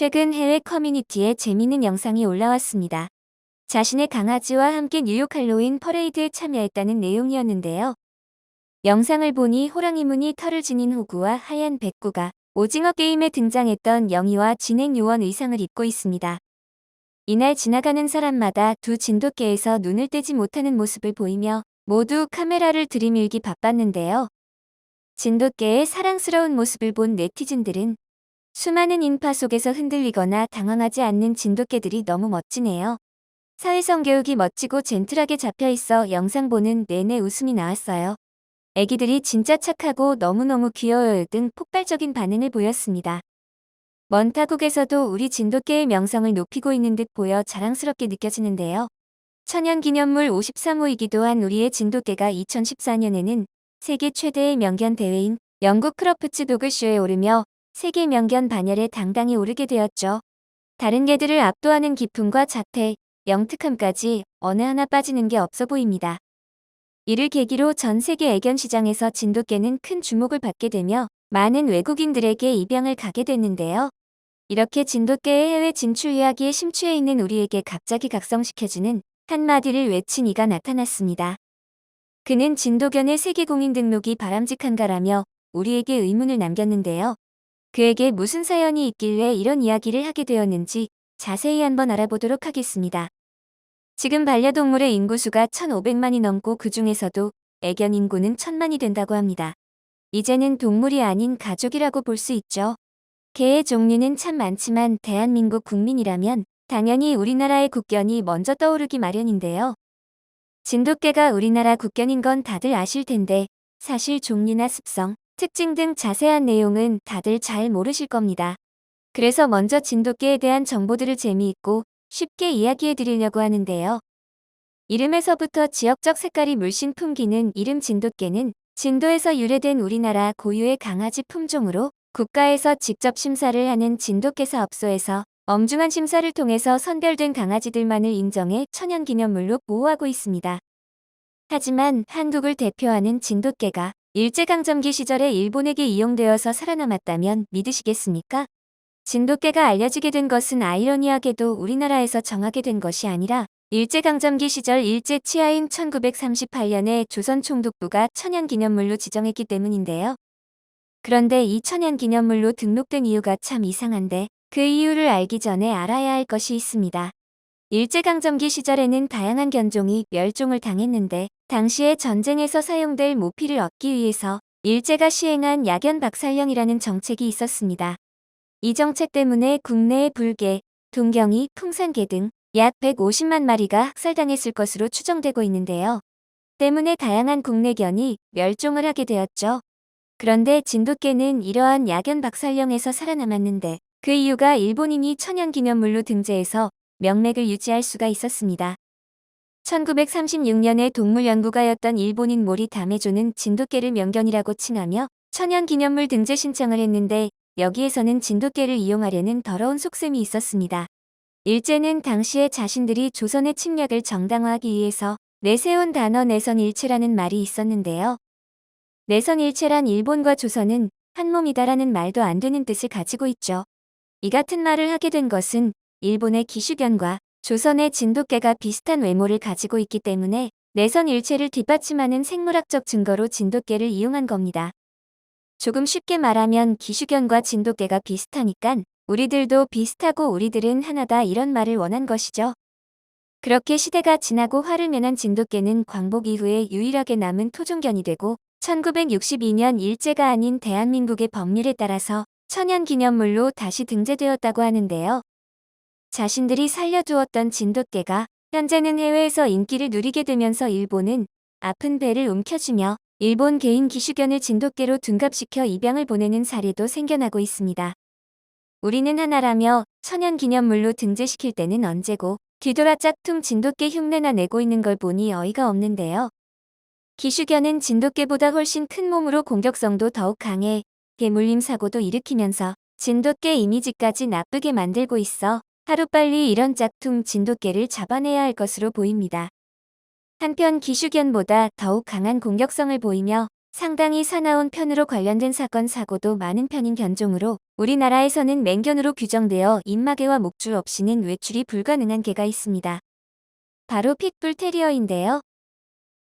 최근 해외 커뮤니티에 재미있는 영상이 올라왔습니다. 자신의 강아지와 함께 뉴욕 할로윈 퍼레이드에 참여했다는 내용이었는데요. 영상을 보니 호랑이 무늬 털을 지닌 호구와 하얀 백구가 오징어 게임에 등장했던 영희와 진행 요원 의상을 입고 있습니다. 이날 지나가는 사람마다 두 진돗개에서 눈을 떼지 못하는 모습을 보이며 모두 카메라를 들이밀기 바빴는데요. 진돗개의 사랑스러운 모습을 본 네티즌들은 수많은 인파 속에서 흔들리거나 당황하지 않는 진돗개들이 너무 멋지네요. 사회성 교육이 멋지고 젠틀하게 잡혀있어 영상 보는 내내 웃음이 나왔어요. 애기들이 진짜 착하고 너무너무 귀여워요 등 폭발적인 반응을 보였습니다. 먼 타국에서도 우리 진돗개의 명성을 높이고 있는 듯 보여 자랑스럽게 느껴지는데요. 천연기념물 53호이기도 한 우리의 진돗개가 2014년에는 세계 최대의 명견 대회인 영국 크로프츠 도그쇼에 오르며 세계 명견 반열에 당당히 오르게 되었죠. 다른 개들을 압도하는 기품과 자태, 영특함까지 어느 하나 빠지는 게 없어 보입니다. 이를 계기로 전 세계 애견 시장에서 진돗개는 큰 주목을 받게 되며 많은 외국인들에게 입양을 가게 됐는데요. 이렇게 진돗개의 해외 진출 이야기에 심취해 있는 우리에게 갑자기 각성시켜주는 한마디를 외친 이가 나타났습니다. 그는 진돗견의 세계 공인 등록이 바람직한가라며 우리에게 의문을 남겼는데요. 그에게 무슨 사연이 있길래 이런 이야기를 하게 되었는지 자세히 한번 알아보도록 하겠습니다. 지금 반려동물의 인구수가 1,500만이 넘고 그 중에서도 애견 인구는 1,000만이 된다고 합니다. 이제는 동물이 아닌 가족이라고 볼 수 있죠. 개의 종류는 참 많지만 대한민국 국민이라면 당연히 우리나라의 국견이 먼저 떠오르기 마련인데요. 진돗개가 우리나라 국견인 건 다들 아실 텐데 사실 종류나 습성, 특징 등 자세한 내용은 다들 잘 모르실 겁니다. 그래서 먼저 진돗개에 대한 정보들을 재미있고 쉽게 이야기해 드리려고 하는데요. 이름에서부터 지역적 색깔이 물씬 풍기는 이름 진돗개는 진도에서 유래된 우리나라 고유의 강아지 품종으로 국가에서 직접 심사를 하는 진돗개 사업소에서 엄중한 심사를 통해서 선별된 강아지들만을 인정해 천연기념물로 보호하고 있습니다. 하지만 한국을 대표하는 진돗개가 일제강점기 시절에 일본에게 이용되어서 살아남았다면 믿으시겠습니까? 진돗개가 알려지게 된 것은 아이러니하게도 우리나라에서 정하게 된 것이 아니라 일제강점기 시절 일제 치하인 1938년에 조선 총독부가 천연기념물로 지정했기 때문인데요. 그런데 이 천연기념물로 등록된 이유가 참 이상한데 그 이유를 알기 전에 알아야 할 것이 있습니다. 일제강점기 시절에는 다양한 견종이 멸종을 당했는데 당시에 전쟁에서 사용될 모피를 얻기 위해서 일제가 시행한 야견 박살령이라는 정책이 있었습니다. 이 정책 때문에 국내의 불개, 동경이, 풍산개 등 약 150만 마리가 학살당했을 것으로 추정되고 있는데요. 때문에 다양한 국내견이 멸종을 하게 되었죠. 그런데 진돗개는 이러한 야견 박살령에서 살아남았는데 그 이유가 일본인이 천연기념물로 등재해서 명맥을 유지할 수가 있었습니다. 1936년에 동물연구가였던 일본인 모리 다메조는 진돗개를 명견이라고 칭하며 천연기념물 등재 신청을 했는데 여기에서는 진돗개를 이용하려는 더러운 속셈이 있었습니다. 일제는 당시에 자신들이 조선의 침략을 정당화하기 위해서 내세운 단어 내선일체라는 말이 있었는데요. 내선일체란 일본과 조선은 한 몸이다라는 말도 안 되는 뜻을 가지고 있죠. 이 같은 말을 하게 된 것은 일본의 기슈견과 조선의 진돗개가 비슷한 외모를 가지고 있기 때문에 내선일체를 뒷받침하는 생물학적 증거로 진돗개를 이용한 겁니다. 조금 쉽게 말하면 기슈견과 진돗개가 비슷하니깐 우리들도 비슷하고 우리들은 하나다 이런 말을 원한 것이죠. 그렇게 시대가 지나고 화를 면한 진돗개는 광복 이후에 유일하게 남은 토종견이 되고 1962년 일제가 아닌 대한민국의 법률에 따라서 천연기념물로 다시 등재되었다고 하는데요. 자신들이 살려두었던 진돗개가 현재는 해외에서 인기를 누리게 되면서 일본은 아픈 배를 움켜쥐며 일본 개인 기슈견을 진돗개로 둔갑시켜 입양을 보내는 사례도 생겨나고 있습니다. 우리는 하나라며 천연기념물로 등재시킬 때는 언제고 뒤돌아 짝퉁 진돗개 흉내나 내고 있는 걸 보니 어이가 없는데요. 기슈견은 진돗개보다 훨씬 큰 몸으로 공격성도 더욱 강해 개물림 사고도 일으키면서 진돗개 이미지까지 나쁘게 만들고 있어 하루빨리 이런 짝퉁 진돗개를 잡아내야 할 것으로 보입니다. 한편 기슈견보다 더욱 강한 공격성을 보이며 상당히 사나운 편으로 관련된 사건 사고도 많은 편인 견종으로 우리나라에서는 맹견으로 규정되어 입마개와 목줄 없이는 외출이 불가능한 개가 있습니다. 바로 핏불 테리어인데요.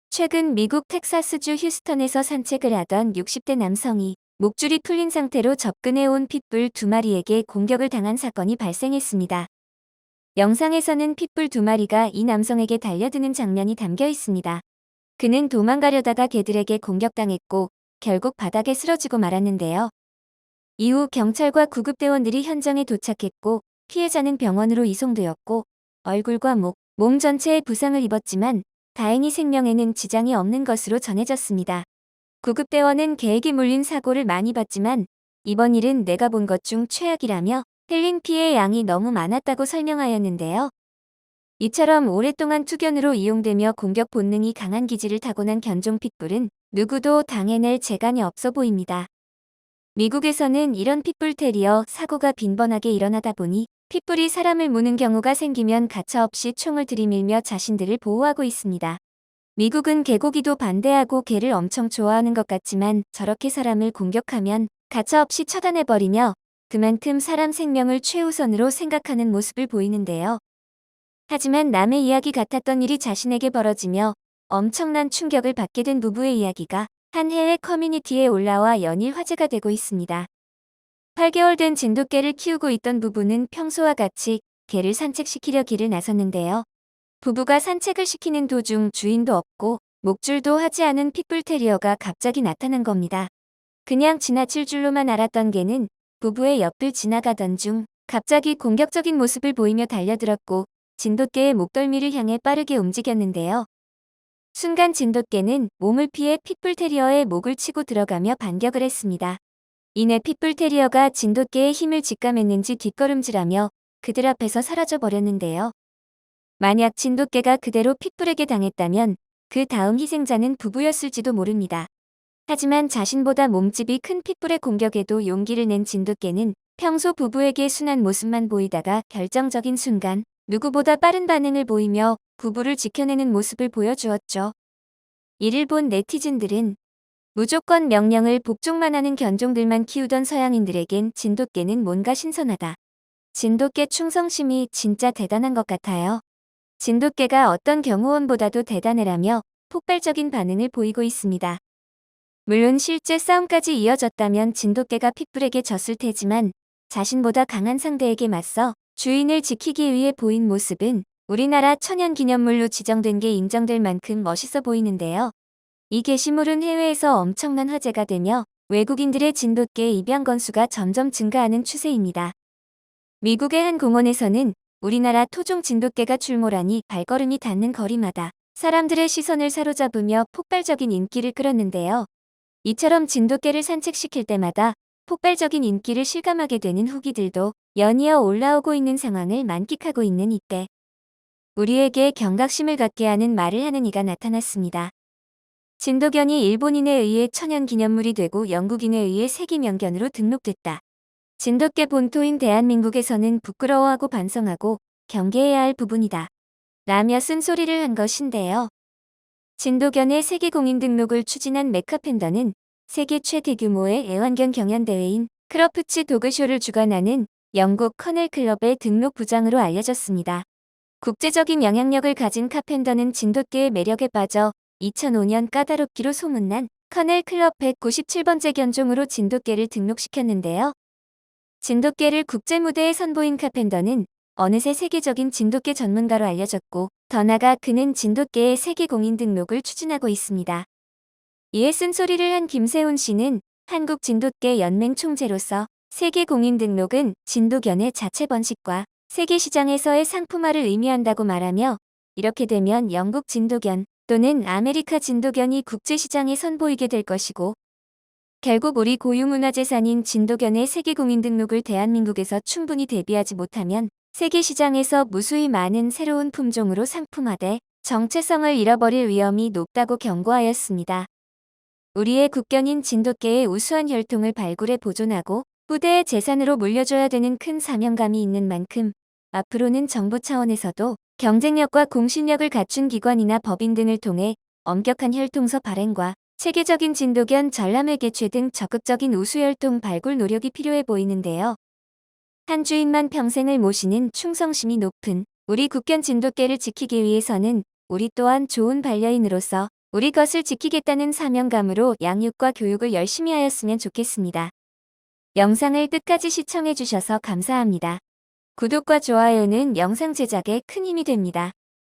최근 미국 텍사스주 휴스턴에서 산책을 하던 60대 남성이 목줄이 풀린 상태로 접근해온 핏불 2마리에게 공격을 당한 사건이 발생했습니다. 영상에서는 핏불 2마리가 이 남성에게 달려드는 장면이 담겨 있습니다. 그는 도망가려다가 개들에게 공격당했고 결국 바닥에 쓰러지고 말았는데요. 이후 경찰과 구급대원들이 현장에 도착했고 피해자는 병원으로 이송되었고 얼굴과 몸 전체에 부상을 입었지만 다행히 생명에는 지장이 없는 것으로 전해졌습니다. 구급대원은 개에게 물린 사고를 많이 봤지만 이번 일은 내가 본 것 중 최악이라며 흘린 피해의 양이 너무 많았다고 설명하였는데요. 이처럼 오랫동안 투견으로 이용되며 공격 본능이 강한 기질을 타고난 견종 핏불은 누구도 당해낼 재간이 없어 보입니다. 미국에서는 이런 핏불 테리어 사고가 빈번하게 일어나다 보니 핏불이 사람을 무는 경우가 생기면 가차없이 총을 들이밀며 자신들을 보호하고 있습니다. 미국은 개고기도 반대하고 개를 엄청 좋아하는 것 같지만 저렇게 사람을 공격하면 가차없이 처단해버리며 그만큼 사람 생명을 최우선으로 생각하는 모습을 보이는데요. 하지만 남의 이야기 같았던 일이 자신에게 벌어지며 엄청난 충격을 받게 된 부부의 이야기가 한 해외 커뮤니티에 올라와 연일 화제가 되고 있습니다. 8개월 된 진돗개를 키우고 있던 부부는 평소와 같이 개를 산책시키려 길을 나섰는데요. 부부가 산책을 시키는 도중 주인도 없고 목줄도 하지 않은 핏불 테리어가 갑자기 나타난 겁니다. 그냥 지나칠 줄로만 알았던 개는 부부의 옆을 지나가던 중 갑자기 공격적인 모습을 보이며 달려들었고 진돗개의 목덜미를 향해 빠르게 움직였는데요. 순간 진돗개는 몸을 피해 핏불 테리어의 목을 치고 들어가며 반격을 했습니다. 이내 핏불 테리어가 진돗개의 힘을 직감했는지 뒷걸음질하며 그들 앞에서 사라져 버렸는데요. 만약 진돗개가 그대로 핏불에게 당했다면 그 다음 희생자는 부부였을지도 모릅니다. 하지만 자신보다 몸집이 큰 핏불의 공격에도 용기를 낸 진돗개는 평소 부부에게 순한 모습만 보이다가 결정적인 순간 누구보다 빠른 반응을 보이며 부부를 지켜내는 모습을 보여주었죠. 이를 본 네티즌들은 무조건 명령을 복종만 하는 견종들만 키우던 서양인들에겐 진돗개는 뭔가 신선하다. 진돗개 충성심이 진짜 대단한 것 같아요. 진돗개가 어떤 경호원보다도 대단해라며 폭발적인 반응을 보이고 있습니다. 물론 실제 싸움까지 이어졌다면 진돗개가 핏불에게 졌을 테지만 자신보다 강한 상대에게 맞서 주인을 지키기 위해 보인 모습은 우리나라 천연기념물로 지정된 게 인정될 만큼 멋있어 보이는데요. 이 게시물은 해외에서 엄청난 화제가 되며 외국인들의 진돗개 입양 건수가 점점 증가하는 추세입니다. 미국의 한 공원에서는 우리나라 토종 진돗개가 출몰하니 발걸음이 닿는 거리마다 사람들의 시선을 사로잡으며 폭발적인 인기를 끌었는데요. 이처럼 진돗개를 산책시킬 때마다 폭발적인 인기를 실감하게 되는 후기들도 연이어 올라오고 있는 상황을 만끽하고 있는 이때 우리에게 경각심을 갖게 하는 말을 하는 이가 나타났습니다. 진돗견이 일본인에 의해 천연기념물이 되고 영국인에 의해 세계명견으로 등록됐다. 진돗개 본토인 대한민국에서는 부끄러워하고 반성하고 경계해야 할 부분이다. 라며 쓴소리를 한 것인데요. 진돗견의 세계공인 등록을 추진한 맥카펜더는 세계 최대규모의 애완견 경연대회인 크러프츠 도그쇼를 주관하는 영국 커넬 클럽의 등록 부장으로 알려졌습니다. 국제적인 영향력을 가진 카펜더는 진돗개의 매력에 빠져 2005년 까다롭기로 소문난 커넬 클럽 197번째 견종으로 진돗개를 등록시켰는데요. 진돗개를 국제무대에 선보인 카펜더는 어느새 세계적인 진돗개 전문가로 알려졌고 더 나아가 그는 진돗개의 세계공인 등록을 추진하고 있습니다. 이에 쓴소리를 한 김세훈 씨는 한국 진돗개 연맹 총재로서 세계공인 등록은 진돗견의 자체 번식과 세계시장에서의 상품화를 의미한다고 말하며 이렇게 되면 영국 진돗견 또는 아메리카 진돗견이 국제시장에 선보이게 될 것이고 결국 우리 고유문화재산인 진돗견의 세계공인 등록을 대한민국에서 충분히 대비하지 못하면 세계시장에서 무수히 많은 새로운 품종으로 상품화돼 정체성을 잃어버릴 위험이 높다고 경고하였습니다. 우리의 국견인 진돗개의 우수한 혈통을 발굴해 보존하고 후대의 재산으로 물려줘야 되는 큰 사명감이 있는 만큼 앞으로는 정부 차원에서도 경쟁력과 공신력을 갖춘 기관이나 법인 등을 통해 엄격한 혈통서 발행과 체계적인 진도견 전람회 개최 등 적극적인 우수혈통 발굴 노력이 필요해 보이는데요. 한 주인만 평생을 모시는 충성심이 높은 우리 국견 진돗개를 지키기 위해서는 우리 또한 좋은 반려인으로서 우리 것을 지키겠다는 사명감으로 양육과 교육을 열심히 하였으면 좋겠습니다. 영상을 끝까지 시청해주셔서 감사합니다. 구독과 좋아요는 영상 제작에 큰 힘이 됩니다.